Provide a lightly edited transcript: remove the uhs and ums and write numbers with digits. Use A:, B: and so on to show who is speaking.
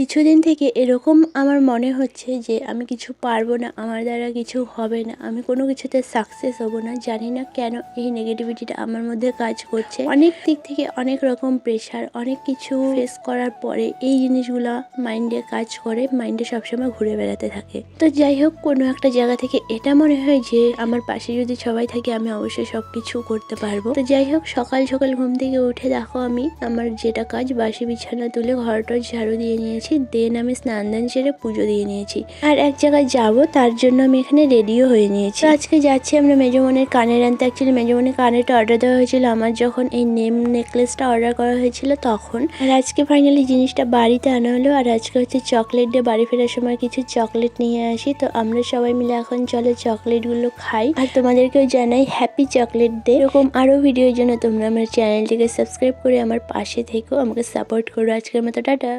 A: কিছুদিন থেকে এরকম আমার মনে হচ্ছে যে আমি কিছু পারবো না, আমার দ্বারা কিছু হবে না, আমি কোনো কিছুতে সাকসেস হব না। জানি না কেন এই নেগেটিভিটিটা আমার মধ্যে কাজ করছে। অনেক দিক থেকে অনেক রকম প্রেশার, অনেক কিছু ফেস করার পরে এই জিনিসগুলা মাইন্ডে কাজ করে, মাইন্ডে সবসময় ঘুরে বেড়াতে থাকে। তো যাই হোক, কোনো একটা জায়গা থেকে এটা মনে হয় যে আমার পাশে যদি সবাই থাকে আমি অবশ্যই সব কিছু করতে পারবো। তো যাই হোক, সকাল সকাল ঘুম থেকে উঠে দেখো আমি আমার যেটা কাজ, বাসি বিছানা তুলে ঘরটা ঝাড়ু দিয়ে নিয়েছি, দেন আমি স্নান দান সেরে পুজো দিয়ে নিয়েছি। আর এক জায়গায় যাব, তার জন্য আমি এখানে রেডিও হয়ে নিয়েছি। তো আজকে যাচ্ছি আমরা মেজোমনের কানের আনতে। অ্যাকচুয়ালি মেজোমনের কানেরটা অর্ডার দেওয়া হয়েছিল আমার যখন এই নেম নেকলেসটা অর্ডার করা হয়েছিল তখন। আর আজকে ফাইনালি জিনিসটা বাড়িতে আনা হলো। আর আজকে হচ্ছে চকলেট ডে, বাড়ি ফেরার সময় কিছু চকলেট নিয়ে আসি। তো আমরা সবাই মিলে এখন চলে চকলেটগুলো খাই। আর তোমাদেরকেও জানাই হ্যাপি চকলেট ডে। এরকম আরো ভিডিওর জন্য তোমরা আমার চ্যানেলটিকে সাবস্ক্রাইব করে আমার পাশে থেকো, আমাকে সাপোর্ট করো। আজকের মতো টাটা।